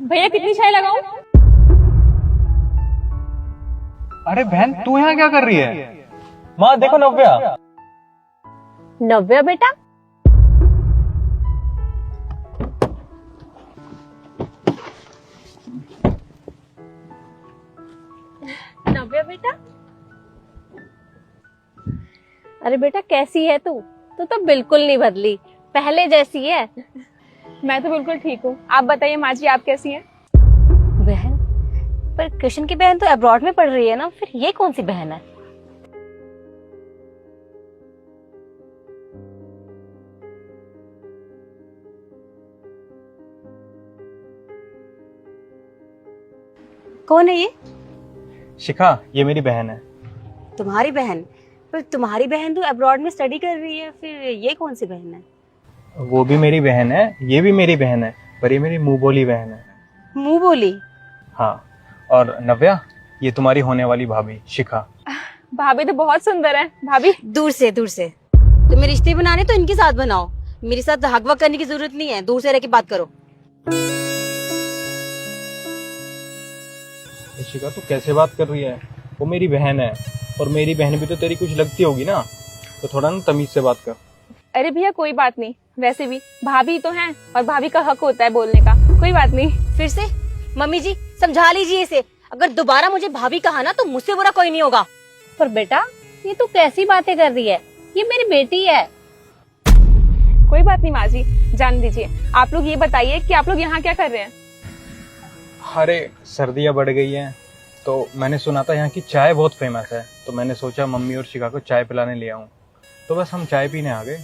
भैया कितनी चाय लगाऊं? अरे बहन, तू यहाँ क्या कर रही है? माँ देखो नव्या। नव्या बेटा, नव्या बेटा, अरे बेटा कैसी है तू? तू तो बिल्कुल नहीं बदली, पहले जैसी है। मैं तो बिल्कुल ठीक हूँ। आप बताइए माँ जी, आप कैसी हैं? बहन? पर कृष्ण की बहन तो अब्रॉड में पढ़ रही है ना, फिर ये कौन सी बहन है? कौन है ये? शिखा, ये मेरी बहन है। तुम्हारी बहन? पर तुम्हारी बहन तो अब्रॉड में स्टडी कर रही है, फिर ये कौन सी बहन है? वो भी मेरी बहन है, ये भी मेरी बहन है, पर ये मेरी मुंह बोली बहन है। मुंह बोली? हाँ, और नव्या, ये तुम्हारी होने वाली भाभी शिखा। भाभी तो बहुत सुंदर है। भाभी दूर से तुम्हें रिश्ते बनाने तो इनके साथ बनाओ, मेरे साथ हकवक करने की जरूरत नहीं है, दूर से रह के बात करो। शिखा, तू कैसे बात कर रही है? वो मेरी बहन है, और मेरी बहन भी तो तेरी कुछ लगती होगी ना, तो थोड़ा ना तमीज से बात कर। अरे भैया कोई बात नहीं, वैसे भी भाभी तो हैं और भाभी का हक होता है बोलने का। कोई बात नहीं। फिर से मम्मी जी समझा लीजिए इसे, अगर दोबारा मुझे भाभी कहा ना तो मुझसे बुरा कोई नहीं होगा। पर बेटा ये तू कैसी बातें कर रही है, ये मेरी बेटी है। कोई बात नहीं माँ जी, जान दीजिए। आप लोग ये बताइए कि आप लोग यहाँ क्या कर रहे हैं? अरे सर्दियाँ बढ़ गई हैं, तो मैंने सुना था यहाँ की चाय बहुत फेमस है, तो मैंने सोचा मम्मी और शिखा को चाय पिलाने ले आऊं, तो बस हम चाय पीने आ गए।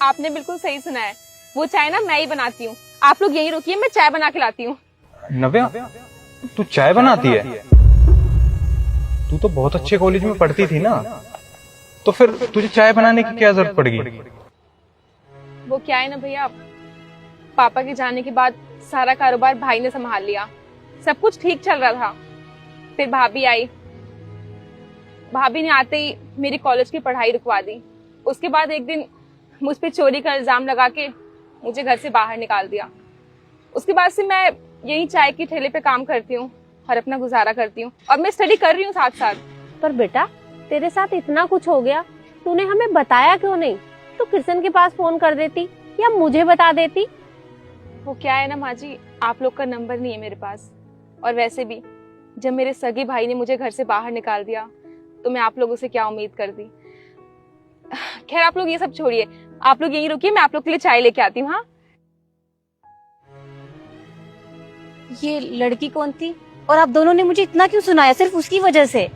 आपने बिल्कुल सही सुना है, वो चाय ना मैं ही बनाती हूँ। आप लोग यहीं रुकिए, मैं चाय बना के लाती हूँ। नव्या, तू चाय बनाती है? तू तो बहुत अच्छे कॉलेज में पढ़ती थी ना, तो फिर तुझे चाय बनाने की क्या जरूरत पड़ गई? वो क्या है ना भैया, पापा के जाने के बाद सारा कारोबार भाई ने संभाल लिया। सब कुछ ठीक चल रहा था, फिर भाभी आई। भाभी ने आते ही मेरी कॉलेज की पढ़ाई रुकवा दी। उसके बाद एक दिन मुझ पे चोरी का इल्जाम लगा के मुझे घर से बाहर निकाल दिया। उसके बाद से मैं यही चाय की ठेले पे काम करती हूँ और अपना गुजारा करती हूँ, और मैं स्टडी कर रही हूँ साथ साथ। पर बेटा तेरे साथ इतना कुछ हो गया, तूने हमें बताया क्यों नहीं? तू कृष्ण के पास फोन कर देती या मुझे बता देती। वो क्या है ना माँ जी, आप लोग का नंबर नहीं है मेरे पास, और वैसे भी जब मेरे सगे भाई ने मुझे घर से बाहर निकाल दिया तो मैं आप लोगों से क्या उम्मीद कर दी। खैर आप लोग ये सब छोड़िए, आप लोग यहीं रुकिए, मैं आप लोग के लिए चाय लेके आती हूँ। हाँ, ये लड़की कौन थी और आप दोनों ने मुझे इतना क्यों सुनाया सिर्फ उसकी वजह से?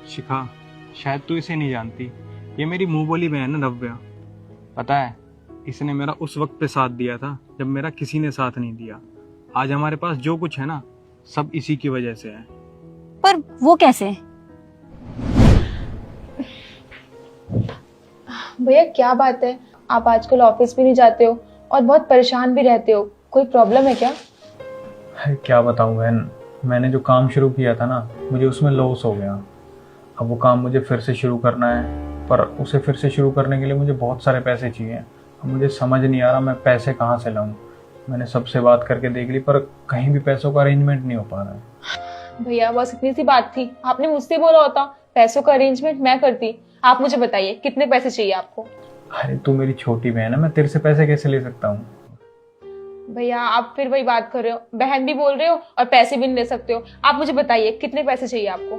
शिखा, शायद तू इसे नहीं जानती, ये मेरी मुंह बोली बहन है नव्या। पता है, इसने मेरा उस वक्त पे साथ दिया था जब मेरा किसी ने साथ नहीं दिया। आज हमारे पास जो कुछ है ना, सब इसी की वजह से है। पर वो कैसे? भैया क्या बात है, आप आजकल ऑफिस भी नहीं जाते हो और बहुत परेशान भी रहते हो, कोई प्रॉब्लम है क्या? क्या बताऊं बहन, मैंने जो काम शुरू किया था ना, मुझे उसमें लॉस हो गया। अब वो काम मुझे फिर से शुरू करना है, पर उसे फिर से शुरू करने के लिए मुझे बहुत सारे पैसे चाहिए। अब मुझे समझ नहीं आ रहा मैं पैसे कहाँ से लाऊं। मैंने सबसे बात करके देख ली, पर कहीं भी पैसों का अरेंजमेंट नहीं हो पा रहा है। भैया बस इतनी सी बात थी, आपने मुझसे बोला होता, पैसों का अरेंजमेंट मैं करती। आप मुझे बताइए कितने पैसे चाहिए आपको? अरे तू मेरी छोटी बहन है, मैं तेरे से पैसे कैसे ले सकता हूँ? भैया आप फिर वही बात कर रहे हो, बहन भी बोल रहे हो और पैसे भी नहीं ले सकते हो। आप मुझे बताइए कितने पैसे चाहिए आपको?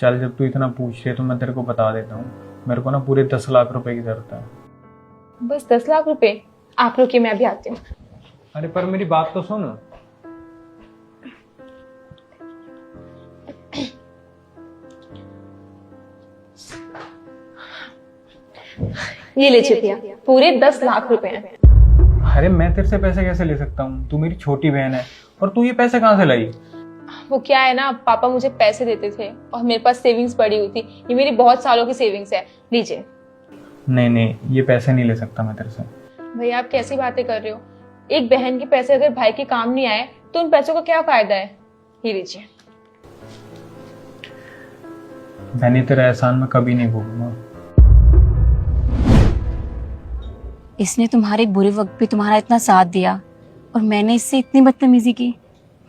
चल, जब तू इतना पूछ रही है तो मैं तेरे को बता देता हूँ। मेरे को ना पूरे 10 लाख रुपए की जरूरत है। बस 10 लाख रुपए? आप रुकिए, मैं अभी आती हूँ। अरे पर मेरी बात तो सुन। ये लीजिए भैया, पूरे 10 लाख रुपए हैं। अरे मैं तेरे से पैसे कैसे ले सकता हूँ? तू मेरी छोटी बहन है, और तू ये पैसे कहाँ से लाई? वो क्या है ना, पापा मुझे पैसे देते थे और मेरे पास सेविंग्स पड़ी हुई थी। ये मेरी बहुत सालों की सेविंग्स है, लीजिए। नहीं नहीं, ये पैसे नहीं ले सकता मैं तेरे से। भैया आप कैसी बातें कर रहे हो? एक बहन के पैसे अगर भाई के काम नहीं आए तो उन पैसों का क्या फायदा है? ये लीजिए। मैंने तेरा एहसान मैं कभी नहीं भूलूंगा। इसने तुम्हारे बुरे वक्त भी तुम्हारा इतना साथ दिया, और मैंने इससे इतनी बदतमीजी की।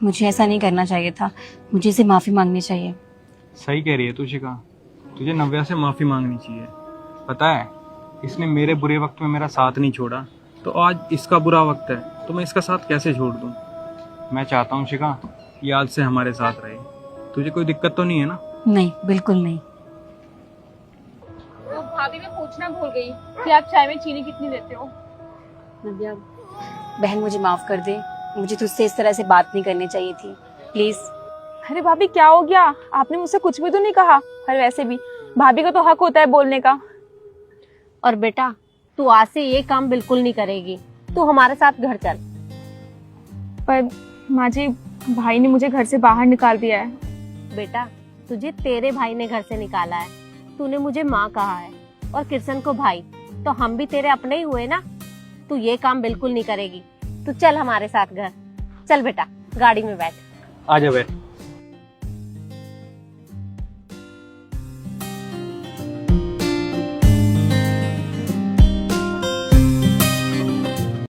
मुझे ऐसा नहीं करना चाहिए था, मुझे इसे माफी मांगनी चाहिए। सही कह रही है तू शिखा, तुझे नव्या से माफ़ी मांगनी चाहिए। पता है, इसने मेरे बुरे वक्त में मेरा साथ नहीं छोड़ा, तो आज इसका बुरा वक्त है तो मैं इसका साथ कैसे छोड़ दूँ। मैं चाहता हूँ शिखा, ये आज से हमारे साथ रहे। तुझे कोई दिक्कत तो नहीं है ना? नहीं, बिल्कुल नहीं। तो भाभी मैं पूछना भूल गई कि आप चाय में चीनी कितनी देते हो? नव्या, बहन मुझे माफ कर दे, मुझे तुझसे इस तरह से बात नहीं करनी चाहिए थी, प्लीज। अरे भाभी क्या हो गया? आपने मुझसे कुछ भी तो नहीं कहा। और वैसे भी भाभी का तो हक होता है बोलने का। और बेटा, तू आज से ये काम बिल्कुल नहीं करेगी, तू हमारे साथ घर चल। पर माँ जी, भाई ने मुझे घर से बाहर निकाल दिया है। बेटा, तुझे तेरे भाई ने घर से निकाला है, तूने मुझे माँ कहा है और किशन को भाई, तो हम भी तेरे अपने ही हुए ना। तू ये काम बिल्कुल नहीं करेगी, तू चल हमारे साथ घर। चल बेटा, गाड़ी में बैठ। आ जा बैठ।